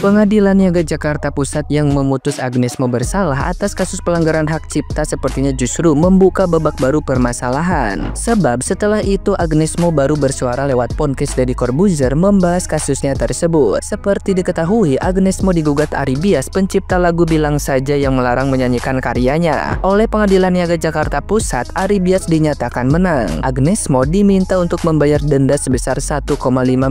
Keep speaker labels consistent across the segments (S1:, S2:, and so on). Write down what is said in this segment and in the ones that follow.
S1: Pengadilan Negeri Jakarta Pusat yang memutus Agnes Mo bersalah atas kasus pelanggaran hak cipta sepertinya justru membuka babak baru permasalahan. Sebab setelah itu Agnes Mo baru bersuara lewat podcast Deddy Corbuzier membahas kasusnya tersebut. Seperti diketahui, Agnes Mo digugat Ari Bias, pencipta lagu Bilang Saja yang melarang menyanyikan karyanya. Oleh Pengadilan Negeri Jakarta Pusat, Ari Bias dinyatakan menang. Agnes Mo diminta untuk membayar denda sebesar 1,5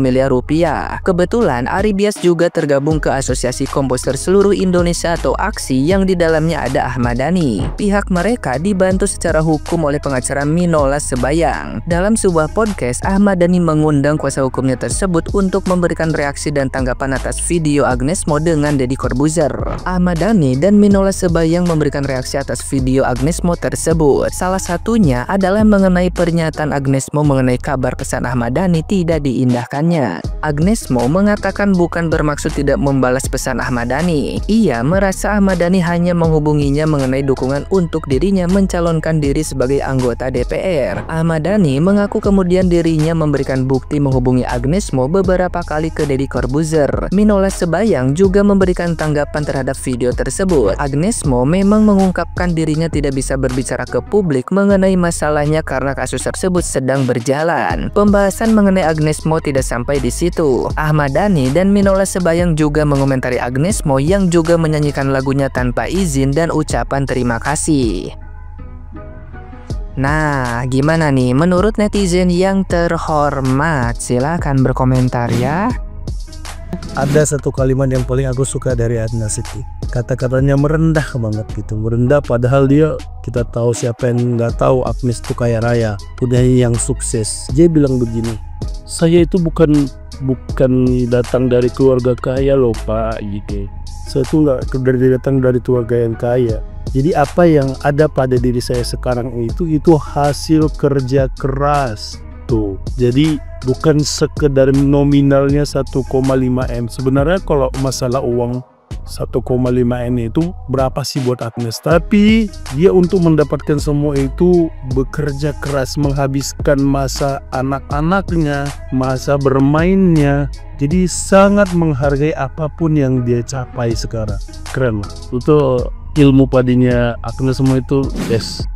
S1: miliar rupiah. Kebetulan Ari Bias juga tergabung ke Asosiasi Komposer Seluruh Indonesia atau AKSI yang di dalamnya ada Ahmad Dhani. Pihak mereka dibantu secara hukum oleh pengacara Minola Sebayang. Dalam sebuah podcast, Ahmad Dhani mengundang kuasa hukumnya tersebut untuk memberikan reaksi dan tanggapan atas video Agnes Mo dengan Deddy Corbuzier. Ahmad Dhani dan Minola Sebayang memberikan reaksi atas video Agnes Mo tersebut. Salah satunya adalah mengenai pernyataan Agnes Mo mengenai kabar pesan Ahmad Dhani tidak diindahkannya. Agnes Mo mengatakan bukan bermaksud tidak membalas pesan Ahmad Dhani. Ia merasa Ahmad Dhani hanya menghubunginya mengenai dukungan untuk dirinya mencalonkan diri sebagai anggota DPR. Ahmad Dhani mengaku kemudian dirinya memberikan bukti menghubungi Agnes Mo beberapa kali ke Deddy Corbuzier. Minola Sebayang juga memberikan tanggapan terhadap video tersebut. Agnes Mo memang mengungkapkan dirinya tidak bisa berbicara ke publik mengenai masalahnya karena kasus tersebut sedang berjalan. Pembahasan mengenai Agnes Mo tidak sampai di situ. Ahmad Dhani dan Minola Sebayang juga mengomentari Agnes Mo yang juga menyanyikan lagunya tanpa izin dan ucapan terima kasih. Nah, gimana nih menurut netizen yang terhormat? Silahkan berkomentar ya.
S2: Ada satu kalimat yang paling aku suka dari Adnan Siti. Kata-katanya merendah banget gitu. Merendah padahal kita tahu siapa yang nggak tahu Agnes itu kaya raya. Udah yang sukses. Dia bilang begini, saya itu bukan datang dari keluarga kaya loh Pak gitu. Saya tuh nggak datang dari keluarga yang kaya. Jadi apa yang ada pada diri saya sekarang itu hasil kerja keras tuh. Jadi bukan sekedar nominalnya 1,5 M. Sebenarnya kalau masalah uang 1,5 M itu berapa sih buat Agnes? Tapi dia untuk mendapatkan semua itu bekerja keras, menghabiskan masa anak-anaknya, masa bermainnya. Jadi sangat menghargai apapun yang dia capai sekarang. Keren lah. Itu ilmu padinya Agnes Mo itu best.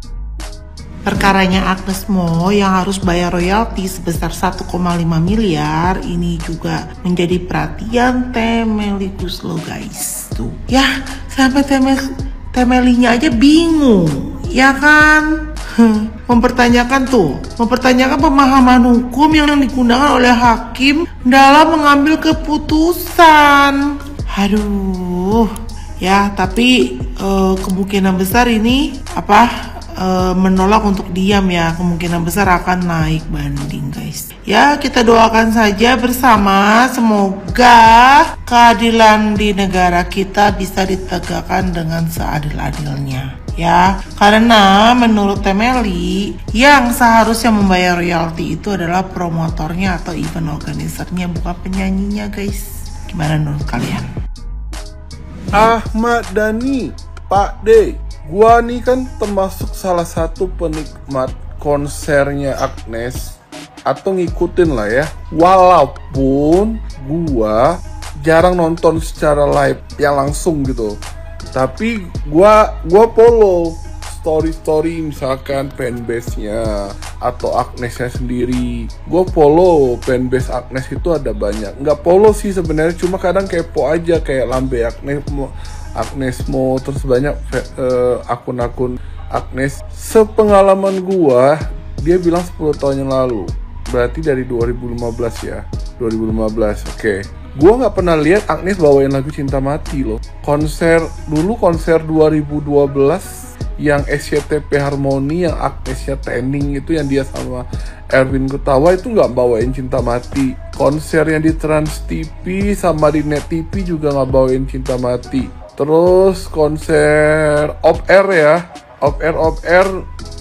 S3: Perkaranya Agnes Mo yang harus bayar royalti sebesar 1,5 miliar ini juga menjadi perhatian Temelikus lo guys. Tuh ya, sampai Temelinya aja bingung ya kan. Mempertanyakan pemahaman hukum yang digunakan oleh hakim dalam mengambil keputusan. Aduh ya, tapi kemungkinan besar ini menolak untuk diam ya, kemungkinan besar akan naik banding guys. Ya, kita doakan saja bersama semoga keadilan di negara kita bisa ditegakkan dengan seadil-adilnya ya. Karena menurut Temeli yang seharusnya membayar royalti itu adalah promotornya atau event organisernya, bukan penyanyinya guys. Gimana menurut kalian?
S4: Ahmad Dhani, Pak D, gua nih kan termasuk salah satu penikmat konsernya Agnes atau ngikutin lah ya. Walaupun gua jarang nonton secara live yang langsung gitu, tapi gua follow story misalkan fanbase-nya atau Agnesnya sendiri. Gua follow fanbase Agnes itu ada banyak. Nggak follow sih sebenarnya, cuma kadang kepo aja kayak lambe Agnes Mo, terus banyak akun-akun Agnes. Sepengalaman gua, dia bilang 10 tahun yang lalu, berarti dari 2015 ya, 2015. Oke. Gua nggak pernah lihat Agnes bawain lagu Cinta Mati loh. Konser 2012 yang SCTV Harmoni yang Agnesnya training itu, yang dia sama Erwin Gutawa itu nggak bawain Cinta Mati. Konser yang di Trans TV sama di Net TV juga nggak bawain Cinta Mati. Terus konser off air ya, off air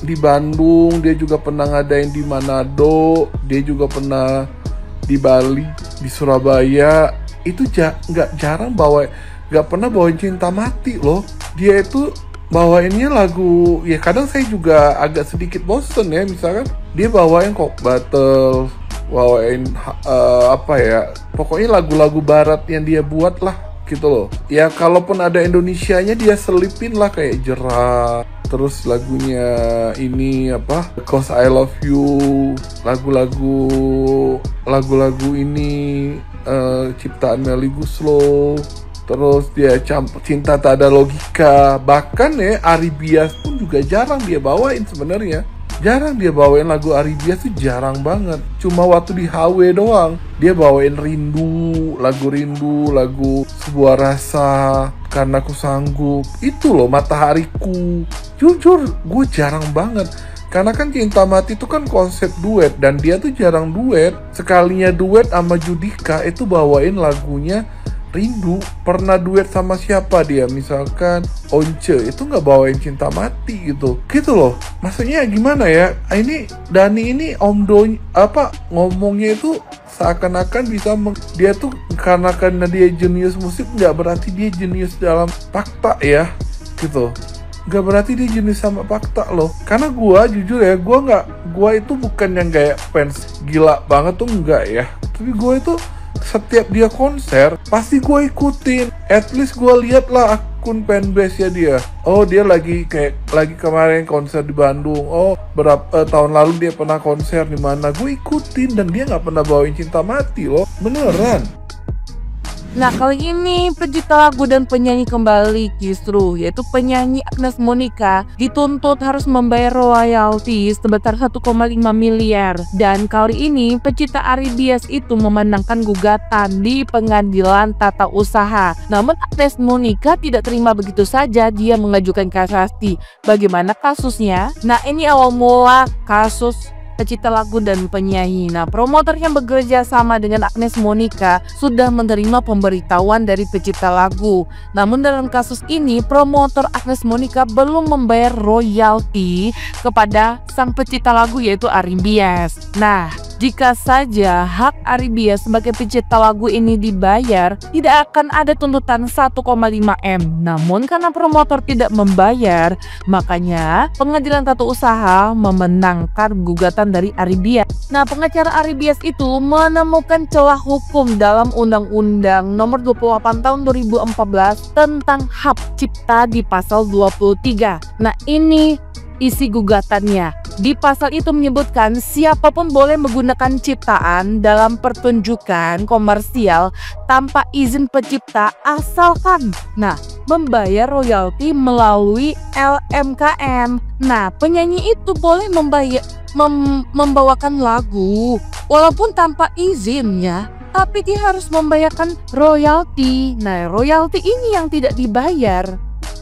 S4: di Bandung, dia juga pernah ngadain di Manado, dia juga pernah di Bali, di Surabaya. Itu nggak pernah bawain Cinta Mati loh. Dia itu bawainnya lagu, ya kadang saya juga agak sedikit bosen ya, misalkan dia bawain Cock Battle, bawain pokoknya lagu-lagu barat yang dia buat lah. gitu loh. Ya kalaupun ada Indonesianya dia selipin lah kayak Jerat. Terus lagunya ini apa? Because I Love You, lagu-lagu ini ciptaan Melly Goeslaw. Terus dia Cinta Tak Ada Logika. Bahkan ya Ari Bias pun juga jarang dia bawain sebenarnya. Jarang dia bawain lagu Ari Bias tuh, jarang banget. Cuma waktu di HW doang dia bawain lagu Rindu, lagu Sebuah Rasa, Karena Ku Sanggup. Itu loh Matahariku. Jujur gue jarang banget. Karena kan Cinta Mati itu kan konsep duet, dan dia tuh jarang duet. Sekalinya duet sama Judika itu bawain lagunya Rindu. Pernah duet sama siapa dia? Misalkan Once, itu nggak bawain Cinta Mati gitu loh. Maksudnya gimana ya? Ini Dhani ini ngomongnya itu seakan-akan bisa dia tuh karena dia jenius musik, nggak berarti dia jenius dalam fakta ya gitu. Gak berarti dia jenis sama fakta loh. Karena gue jujur ya, gue itu bukan yang kayak fans gila banget tuh, enggak ya. Tapi gue itu setiap dia konser pasti gue ikutin. At least gue lihat lah akun fanbase ya dia. Oh dia lagi kemarin konser di Bandung. Oh berapa tahun lalu dia pernah konser di mana. Gue ikutin, dan dia nggak pernah bawain Cinta Mati loh, beneran.
S5: Nah, kali ini pencipta lagu dan penyanyi kembali justru, yaitu penyanyi Agnes Monica dituntut harus membayar royalti sebesar 1,5 miliar. Dan kali ini pencipta Ari Bias itu memenangkan gugatan di Pengadilan Tata Usaha. Namun Agnes Monica tidak terima begitu saja, dia mengajukan kasasi. Bagaimana kasusnya? Nah, ini awal mula kasus pencipta lagu dan penyanyi. Nah, promotor yang bekerja sama dengan Agnes Monica sudah menerima pemberitahuan dari pencipta lagu. Namun dalam kasus ini, promotor Agnes Monica belum membayar royalti kepada sang pencipta lagu, yaitu Ari Bias. Nah, jika saja hak Ari Bias sebagai pencipta lagu ini dibayar, tidak akan ada tuntutan 1,5 M. Namun karena promotor tidak membayar, makanya Pengadilan Tata Usaha memenangkan gugatan dari Ari Bias. Nah, pengacara Ari Bias itu menemukan celah hukum dalam Undang-Undang Nomor 28 Tahun 2014 tentang hak cipta di pasal 23. Nah, ini isi gugatannya. Di pasal itu menyebutkan siapapun boleh menggunakan ciptaan dalam pertunjukan komersial tanpa izin pencipta asalkan membayar royalti melalui LMKN. Nah, penyanyi itu boleh membawakan lagu walaupun tanpa izinnya, tapi dia harus membayarkan royalti. Nah, royalti ini yang tidak dibayar.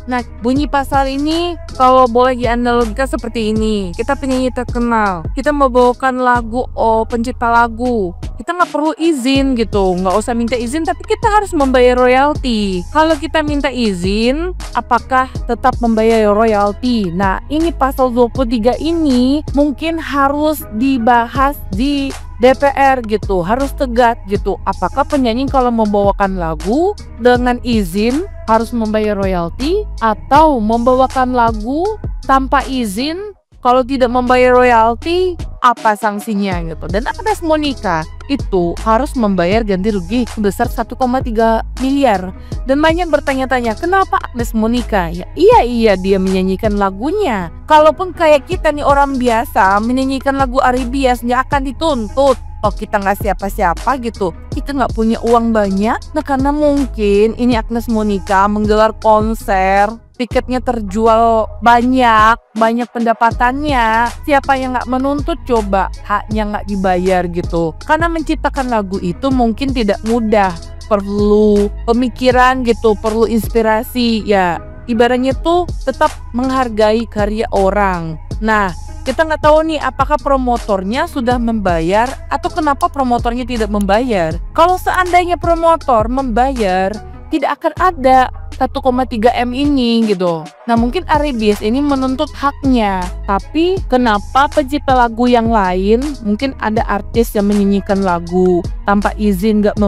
S5: Nah, bunyi pasal ini kalau boleh dianalogikan seperti ini. Kita penyanyi terkenal, kita membawakan lagu, pencipta lagu, kita nggak perlu izin gitu, nggak usah minta izin, tapi kita harus membayar royalti. Kalau kita minta izin, apakah tetap membayar royalti? Nah, ini pasal 23 ini mungkin harus dibahas di DPR gitu, harus tegas gitu. Apakah penyanyi kalau membawakan lagu dengan izin harus membayar royalti, atau membawakan lagu tanpa izin kalau tidak membayar royalti apa sanksinya gitu. Dan Agnes Monica itu harus membayar ganti rugi sebesar 1,3 miliar. Dan banyak bertanya-tanya, kenapa Agnes Monica? Ya iya dia menyanyikan lagunya. Kalaupun kayak kita nih orang biasa menyanyikan lagu Ari Bias, nggak akan dituntut. Oh, kita nggak siapa-siapa gitu, kita nggak punya uang banyak. Nah, karena mungkin ini Agnes Monica menggelar konser, tiketnya terjual banyak pendapatannya. Siapa yang nggak menuntut coba, haknya nggak dibayar gitu. Karena menciptakan lagu itu mungkin tidak mudah, perlu pemikiran gitu, perlu inspirasi ya. Ibaratnya tuh tetap menghargai karya orang. Nah, kita nggak tahu nih apakah promotornya sudah membayar atau kenapa promotornya tidak membayar. Kalau seandainya promotor membayar, tidak akan ada 1,3 M ini gitu. Nah, mungkin Ari Bias ini menuntut haknya. Tapi kenapa pencipta lagu yang lain, mungkin ada artis yang menyanyikan lagu tanpa izin, nggak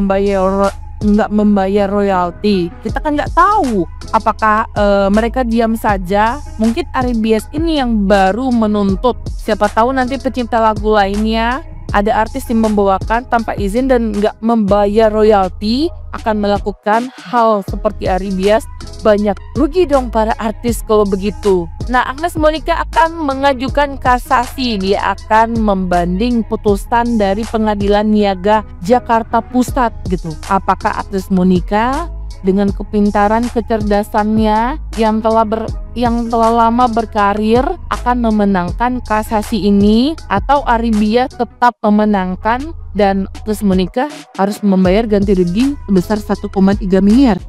S5: membayar royalti. Kita kan nggak tahu apakah mereka diam saja. Mungkin Ari Bias ini yang baru menuntut. Siapa tahu nanti pencipta lagu lainnya ada artis yang membawakan tanpa izin dan nggak membayar royalti akan melakukan hal seperti Ari Bias, banyak rugi dong para artis kalau begitu. Nah, Agnes Monica akan mengajukan kasasi, dia akan membanding putusan dari Pengadilan Niaga Jakarta Pusat gitu. Apakah Agnes Monica dengan kepintaran kecerdasannya yang telah lama berkarir akan memenangkan kasasi ini, atau Ari Bias tetap memenangkan dan Agnes Monica harus membayar ganti rugi sebesar 1,3 miliar.